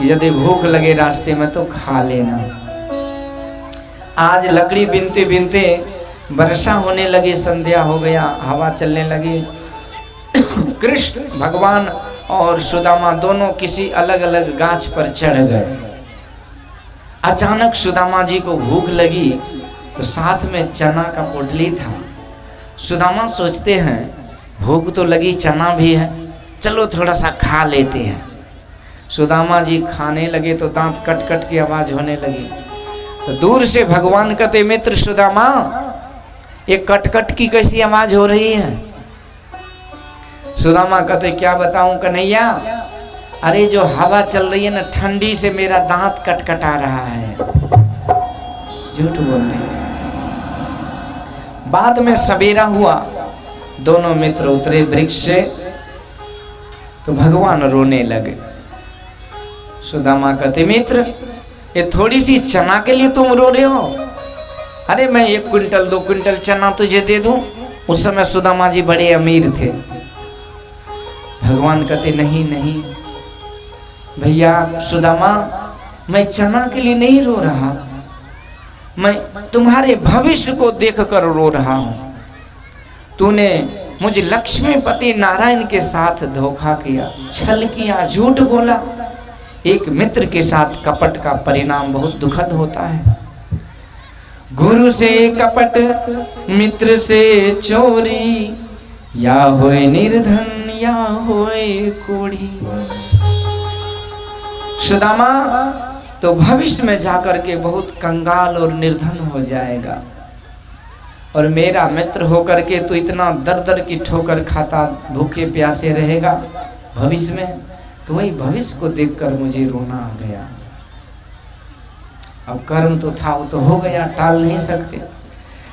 यदि भूख लगे रास्ते में तो खा लेना। आज लकड़ी बीनते बीनते वर्षा होने लगी, संध्या हो गया, हवा चलने लगी। कृष्ण भगवान और सुदामा दोनों किसी अलग अलग गाछ पर चढ़ गए। अचानक सुदामा जी को भूख लगी तो साथ में चना का पोटली था। सुदामा सोचते हैं भूख तो लगी, चना भी है, चलो थोड़ा सा खा लेते हैं। सुदामा जी खाने लगे तो दांत कट कट की आवाज होने लगी। तो दूर से भगवान कहते, मित्र सुदामा, ये कटकट की कैसी आवाज हो रही है? सुदामा कहते, क्या बताऊं कन्हैया, अरे जो हवा चल रही है ना, ठंडी से मेरा दांत कटकटा रहा है। झूठ बोलते हैं। बाद में सवेरा हुआ, दोनों मित्र उतरे वृक्ष से, तो भगवान रोने लगे। सुदामा कहते, मित्र ये थोड़ी सी चना के लिए तुम रो रहे हो? अरे मैं 1 क्विंटल 2 क्विंटल चना तुझे दे दूं। उस समय सुदामा जी बड़े अमीर थे। भगवान कहते, नहीं नहीं भैया सुदामा, मैं चना के लिए नहीं रो रहा, मैं तुम्हारे भविष्य को देखकर रो रहा हूं। तूने मुझे लक्ष्मीपति नारायण के साथ धोखा किया, छल किया, झूठ बोला। एक मित्र के साथ कपट का परिणाम बहुत दुखद होता है। गुरु से कपट, मित्र से चोरी, या होए निर्धन या होए कोढ़ी। सुदामा तो भविष्य में जाकर के बहुत कंगाल और निर्धन हो जाएगा, और मेरा मित्र होकर के तो इतना दर दर की ठोकर खाता, भूखे प्यासे रहेगा भविष्य में। तो वही भविष्य को देखकर मुझे रोना आ गया। अब कर्म तो था, वो तो हो गया, टाल नहीं सकते।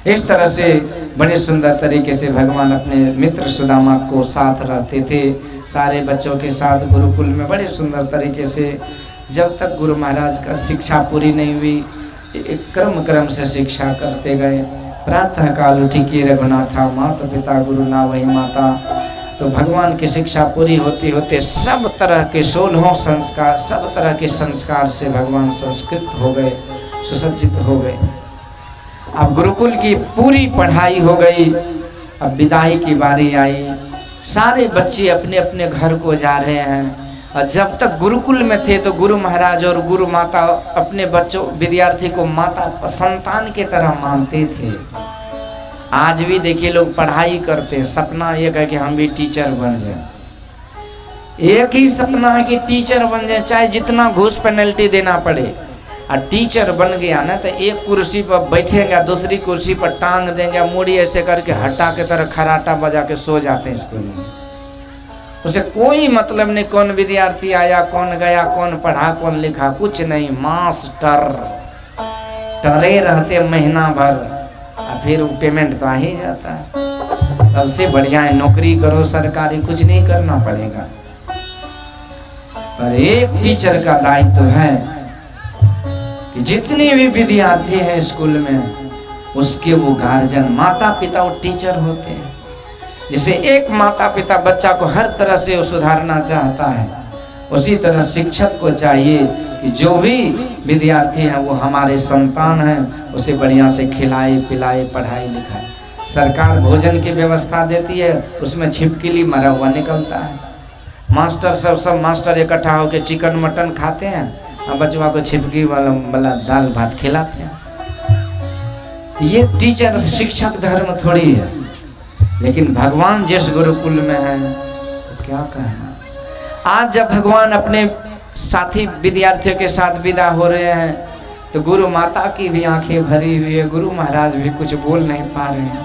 इस तरह से बड़े सुंदर तरीके से भगवान अपने मित्र सुदामा को साथ रहते थे। सारे बच्चों के साथ गुरुकुल में बड़े सुंदर तरीके से, जब तक गुरु महाराज का शिक्षा पूरी नहीं हुई, एक क्रम क्रम से शिक्षा करते गए। प्रातः काल उठी की रघुनाथा, माता पिता गुरु ना वही माता। तो भगवान की शिक्षा पूरी होते होते सब तरह के 16 संस्कार, सब तरह के संस्कार से भगवान संस्कृत हो गए, सुसज्जित हो गए। अब गुरुकुल की पूरी पढ़ाई हो गई। अब विदाई की बारी आई, सारे बच्चे अपने अपने घर को जा रहे हैं। और जब तक गुरुकुल में थे तो गुरु महाराज और गुरु माता अपने बच्चों विद्यार्थी को माता संतान के तरह मानते थे। आज भी देखिए लोग पढ़ाई करते हैं, सपना एक है कि हम भी टीचर बन जाए। एक ही सपना है कि टीचर बन जाए, चाहे जितना घूस पेनल्टी देना पड़े। और टीचर बन गया ना तो एक कुर्सी पर बैठेगा, दूसरी कुर्सी पर टांग देंगे, मूड़ी ऐसे करके हट्टा के तरह खराटा बजा के सो जाते हैं स्कूल में। उसे कोई मतलब नहीं कौन विद्यार्थी आया, कौन गया, कौन पढ़ा, कौन लिखा, कुछ नहीं। मास्टर टरे रहते महीना भर, और फिर वो पेमेंट तो आ ही जाता है। सबसे बढ़िया है नौकरी करो सरकारी, कुछ नहीं करना पड़ेगा। पर एक टीचर का दायित्व है कि जितने भी विद्यार्थी हैं स्कूल में, उसके वो गार्जियन, माता पिता वो टीचर होते हैं। जैसे एक माता पिता बच्चा को हर तरह से सुधारना चाहता है, उसी तरह शिक्षक को चाहिए कि जो भी विद्यार्थी हैं वो हमारे संतान हैं, उसे बढ़िया से खिलाए पिलाए, पढ़ाई लिखाए। सरकार भोजन की व्यवस्था देती है, उसमें छिपकली मरा हुआ निकलता है। मास्टर सब मास्टर इकट्ठा होकर चिकन मटन खाते हैं, और बचवा को छिपकी वाला दाल भात खिलाते हैं। ये टीचर शिक्षक धर्म थोड़ी है। लेकिन भगवान जिस गुरुकुल में है तो क्या कहना। आज जब भगवान अपने साथी विद्यार्थियों के साथ विदा हो रहे हैं तो गुरु माता की भी आंखें भरी हुई है, गुरु महाराज भी कुछ बोल नहीं पा रहे हैं।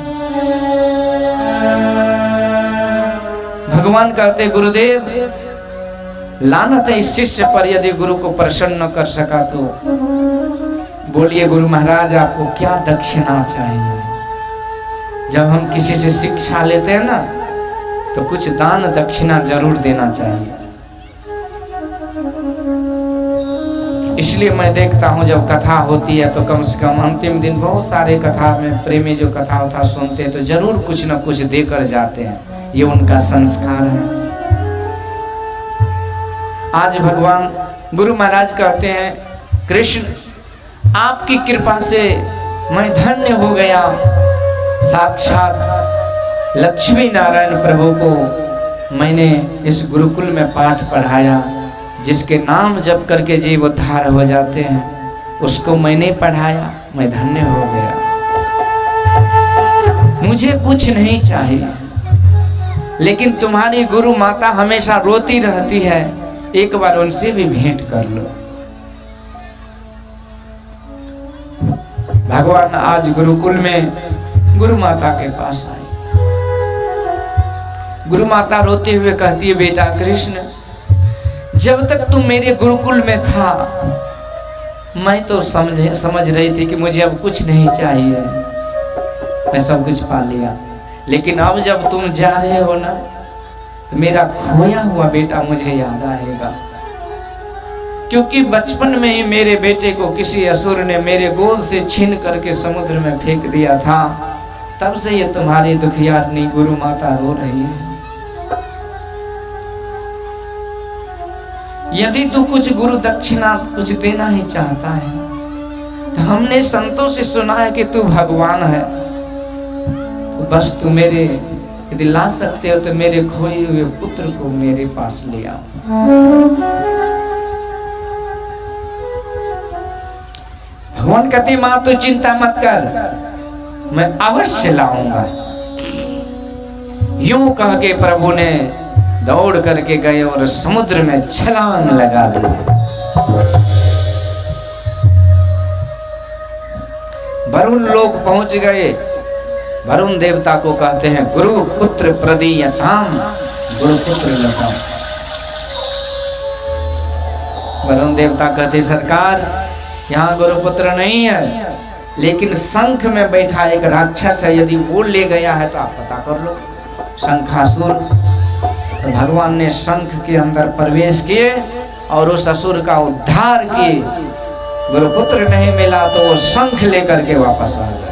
भगवान कहते, गुरुदेव लानत है इस शिष्य पर, यदि गुरु को प्रसन्न कर सका तो। बोलिए गुरु महाराज आपको क्या दक्षिणा चाहिए? जब हम किसी से शिक्षा लेते हैं ना तो कुछ दान दक्षिणा जरूर देना चाहिए। इसलिए मैं देखता हूँ जब कथा होती है तो कम से कम अंतिम दिन बहुत सारे कथा में प्रेमी जो कथा उथा सुनते हैं तो जरूर कुछ न कुछ देकर जाते हैं। ये उनका संस्कार है। आज भगवान गुरु महाराज कहते हैं, कृष्ण आपकी कृपा से मैं धन्य हो गया। साक्षात लक्ष्मी नारायण प्रभु को मैंने इस गुरुकुल में पाठ पढ़ाया, जिसके नाम जप करके जीव उद्धार हो जाते हैं, उसको मैंने पढ़ाया, मैं धन्य हो गया। मुझे कुछ नहीं चाहिए, लेकिन तुम्हारी गुरु माता हमेशा रोती रहती है, एक बार उनसे भी भेंट कर लो। भगवान आज गुरुकुल में गुरु माता के पास आए। गुरु माता रोते हुए कहती है, बेटा कृष्ण, जब तक तुम मेरे गुरुकुल में था, मैं तो समझ रही थी कि मुझे अब कुछ नहीं चाहिए, मैं सब कुछ पा लिया। लेकिन अब जब तुम जा रहे हो ना, तो मेरा खोया हुआ बेटा मुझे याद आएगा, क्योंकि बचपन में ही मेरे बेटे को किसी असुर ने मेरे गोद से छीन करके समुद्र में फेंक दिया था। तब से ये तुम्हारी दुखियारनी गुरु माता रो रही है। यदि तू कुछ गुरु दक्षिणा कुछ देना ही चाहता है, तो हमने संतों से सुना है कि तू भगवान है, बस तू मेरे यदि ला सकते हो तो मेरे खोए हुए पुत्र को मेरे पास ले आओ। भगवान कहते, मां तू चिंता मत कर, मैं अवश्य लाऊंगा। यूं कह के प्रभु ने दौड़ करके गए और समुद्र में छलांग लगा दी। वरुण लोक पहुंच गए। वरुण देवता को कहते हैं, गुरु पुत्र प्रदीयताम, गुरु पुत्र लताम। वरुण देवता कहते, सरकार यहाँ गुरु पुत्र नहीं है, लेकिन शंख में बैठा एक राक्षस है, यदि वो ले गया है तो आप पता कर लो, शंखासुर। तो भगवान ने शंख के अंदर प्रवेश किए और उस असुर का उद्धार किए। गुरुपुत्र नहीं मिला तो वो शंख लेकर के वापस आ गए।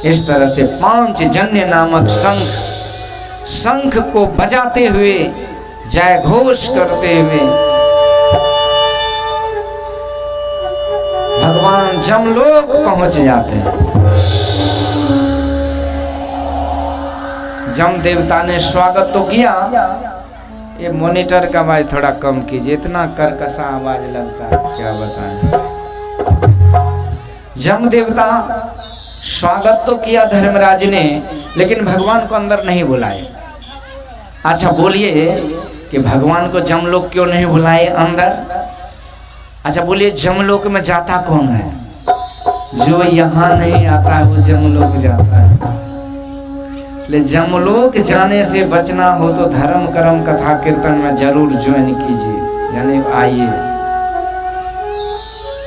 इस तरह से पांचजन्य नामक शंख को बजाते हुए, जय घोष करते हुए भगवान जमलोक पहुंच जाते हैं। जम देवता ने स्वागत तो किया। ये मॉनिटर का भाई थोड़ा कम कीजिए, इतना कर्कशा आवाज लगता है, क्या बताएं। जम देवता स्वागत तो किया धर्मराज ने, लेकिन भगवान को अंदर नहीं बुलाए। अच्छा बोलिए कि भगवान को जमलोक क्यों नहीं बुलाए अंदर? अच्छा बोलिए, जमलोक में जाता कौन है? जो यहाँ नहीं आता है वो जमलोक जाता है। इसलिए जमलोक जाने से बचना हो तो धर्म कर्म कथा कीर्तन में जरूर ज्वाइन कीजिए, यानी आइए।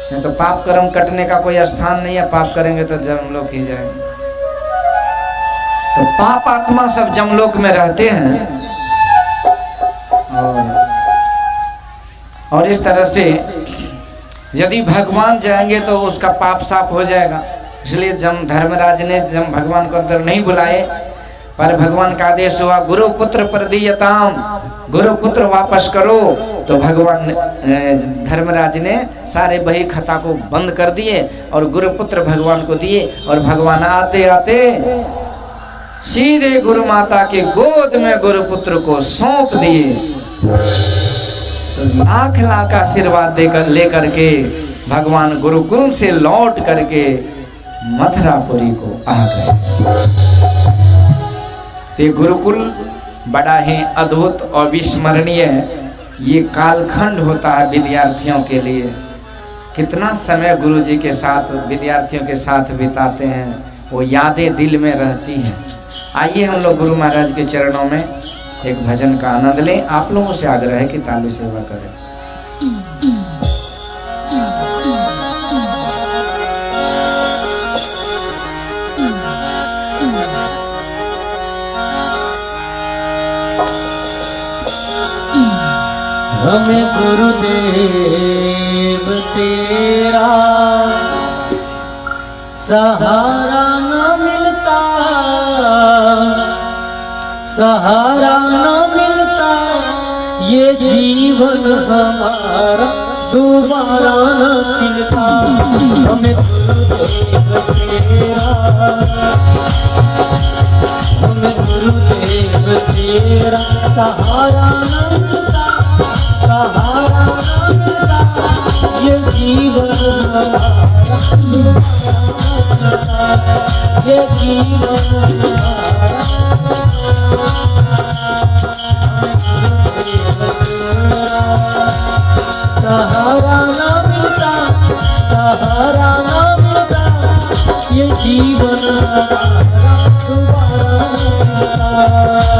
नहीं तो पाप कर्म कटने का कोई स्थान नहीं है, पाप करेंगे तो जमलोक ही जाएंगे। तो पाप आत्मा सब जमलोक में रहते हैं। और इस तरह से यदि भगवान जाएंगे तो उसका पाप साफ हो जाएगा। इसलिए जम धर्मराज ने जम भगवान को अंदर नहीं बुलाए, पर भगवान का आदेश हुआ, गुरु पुत्र प्रदीयताम, गुरु पुत्र वापस करो। तो भगवान धर्मराज ने सारे बही खता को बंद कर दिए और गुरु पुत्र भगवान को दिए। और भगवान आते आते सीधे गुरु माता के गोद में गुरु पुत्र को सौंप दिए। लाख लाख आशीर्वाद देकर लेकर के भगवान गुरुकुल से लौट करके मथुरापुरी को आ गए। ते गुरुकुल बड़ा ही अद्भुत और विस्मरणीय ये कालखंड होता है विद्यार्थियों के लिए। कितना समय गुरुजी के साथ विद्यार्थियों के साथ बिताते हैं, वो यादें दिल में रहती हैं। आइए हम लोग गुरु महाराज के चरणों में एक भजन का आनंद लें। आप लोगों से आग्रह है कि ताली सेवा करें। हमें गुरुदेव तेरा सहारा न मिलता, सहारा न मिलता ये जीवन हमारा दोबारा न खिलता। हमें गुरुदेव तेरा, हमें गुरुदेव तेरा सहारा न मिलता, सहारा न मिलता। ये जीवन हमारा दोबारा न खिलता, ये जीवन हमारा सहारा ना मिलता, सहारा ना मिलता। ये जीवन दोबारा मिलता।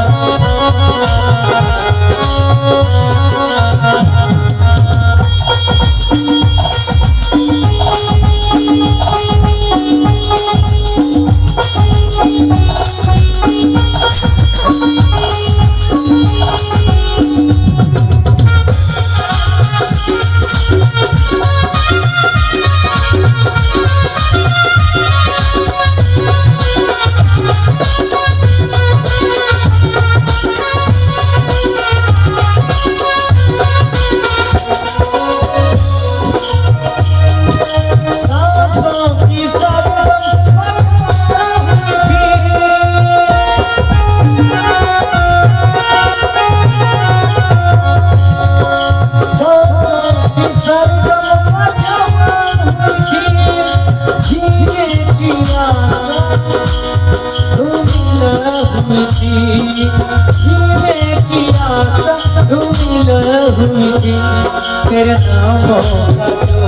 तेरे नामों का जो,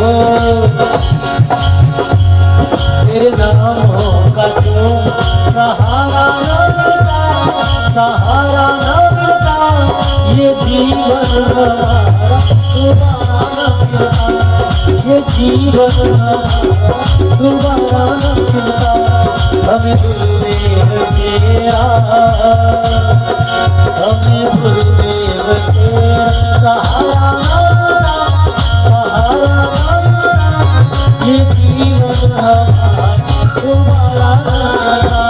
तेरे नामों का जो सहारा न मिलता, सहारा न मिलता। ये जीवन हमारा दोबारा न मिलता, ये जीवन हमारा दोबारा न मिलता। हमें गुरुदेव तेरा, हमें गुरुदेव तेरा सहारा न मिलता, सहारा न मिलता। ये जीवन हमारा दोबारा न मिलता।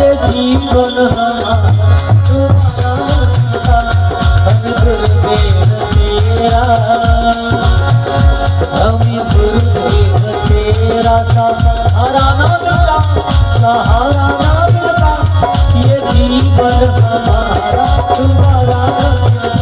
ये जीवन हमारा हमें गुरुदेव तेरा, हमें गुरुदेव तेरा सहारा न मिलता, सहारा न मिलता। ये जीवन हमारा दोबारा न मिलता।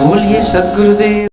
बोलिए सद्गुरुदेव।